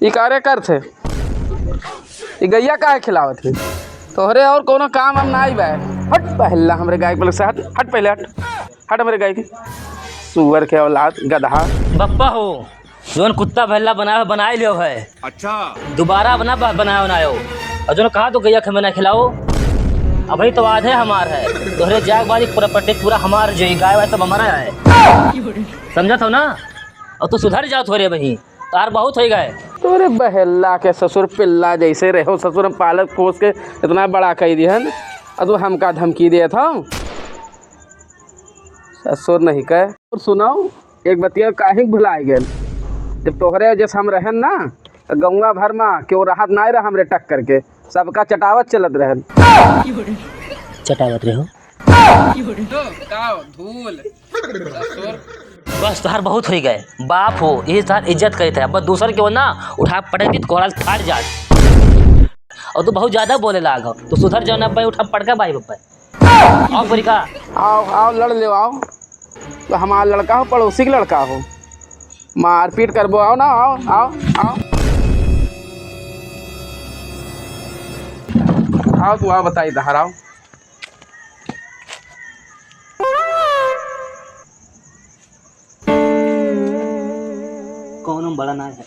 ये कार्य कर थे ये गैया काहे खिलावत थे तोहरे और कोनो काम हम ना आई बा। हट पहला हमरे गाय के से हट हट पहले हट हट हमरे गाय के सुअर के औलाद गधा। बप्पा हो जोन कुत्ता भल्ला बनाए लियो है। अच्छा दोबारा बनायो और जो कहा तो गैया खमेना खिलाओ। अभी तो आधे हमार है तोहरे जाग वाली प्रॉपर्टी पूरा हमार जो गाय वाय सब हमारा है। समझा था ना और तू सुधर जाओ थोड़े बही तार बहुत हो गए। तोरे बहल्ला के ससुर पिल्ला जैसे रहो ससुर हम पालक पोस के इतना बड़ा कही दिहन और तू हमका धमकी दिया था ससुर नहीं कह। और सुनाओ एक बतिया काहे भुलाए गए जब तोहरे जैसे हम रहन ना गौवा भर में क्यों राहत ना रहा हमरे टक्कर के सबका चटावत चलत रहन। चटावत रहो धूल बस तार बहुत हो गए बाप हो ये तार इज्जत करे थे अब दूसर के वो ना उठा पटक दी कोड़ा फाड़ जा और तू बहुत ज्यादा बोले लाग तो सुधर जाओ ना भाई उठा पटका भाई बप्पा आओ परिका आओ आओ लड़ ले आओ तो हमारा लड़का हो पड़ोसी का लड़का हो मारपीट करबो आओ ना आओ आओ आओ आओ तू आओ बताई दहराओ कौन बड़ा ना है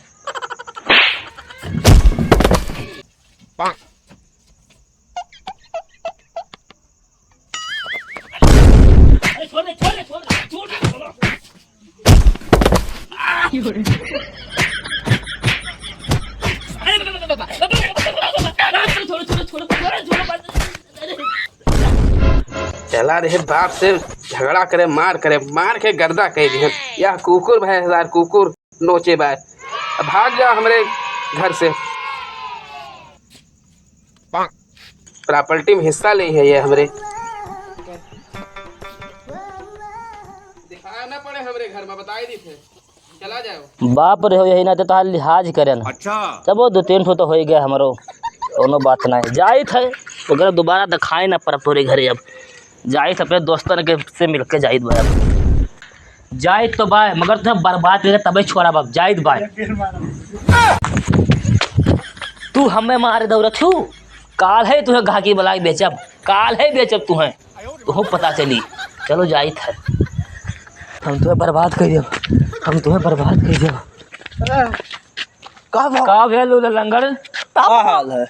चला रहे बाप से झगड़ा करे मार के गर्दा कह दिहन यह कुकुर भैंसदार कुकुर नोचे बाय भाग जा हमरे घर से प्रॉपर्टी में हिस्सा ले है ये हमरे दिखाया ना पड़े हमरे घर में बताई दी थे चला जाओ बाप रहो यही ना तो लिहाज करे ना। अच्छा तब वो 2-3 ठो तो हो गया हमारो दोनों बात नहीं जाई थे अगर दोबारा दिखाए ना पर तोरे घरे अब जाई थे अपने दोस्तन के से मिलके जाइत भाई अब जाइत तो बाय मगर तुम बर्बाद करे तबे छोड़ा बाप जाइत बाय तू हमें मारे दौड़त हूँ काल है तुहे घाकी बलाई बेचब काल है बेचब तुम्हें तुह पता चली चलो जाइत है हम तुम्हें बर्बाद कर दियो हम तुम्हें बर्बाद कर दियो का भेल लंगर हाल है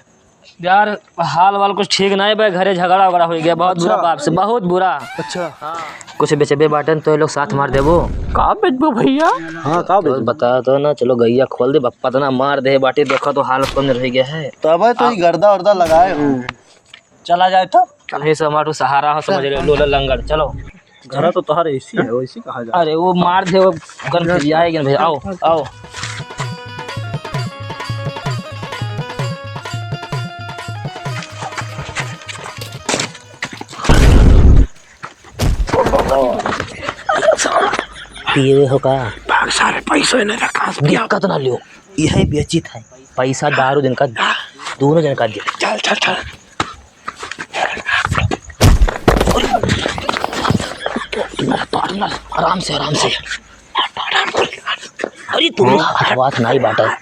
यार हाल वाल कुछ ठीक नहीं भाई घरे झगड़ा वगड़ा हो गया बहुत बुरा बाप से बहुत बुरा। अच्छा हाँ कुछ बेचबे बाटन तो ये लोग साथ मार देबो का बेचबो भैया। हाँ का तो बता तो ना चलो गैया खोल दे बप्पा तो ना मार दे बाटी देखो तो हालत कौन रह गया है तब तो गर्दा वर्दा लगाए चला जाए तो कहीं से हमारा सहारा हो समझ रहे लोला लंगर चलो घर तो तोहर ऐसी है वैसी कहा जाए। अरे वो मार दे वो गन आएगा भैया आओ आओ पिए हो का भाग सारे पैसे ने रखा दिक्कत ना लियो यही बेचित है पैसा दारू दिन का दोनों जन का दे चल चल चल आराम से अरे तुम बात नहीं बाटा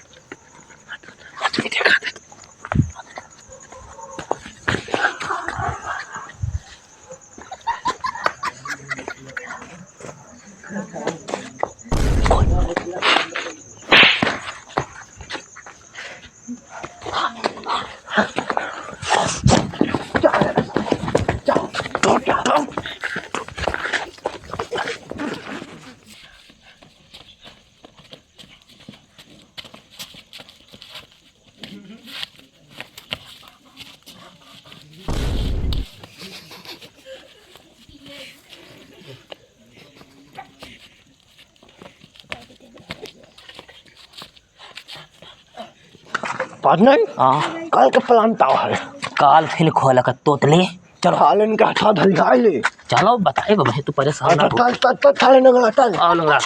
पार्टनर हाँ कल के प्लान ताव है काल फिर खोला का तोतले चल हालन का अच्छा धल ले चलो बताए बाबा तू परेशान ना हो। चल चल चल चल आओ लंगड़ा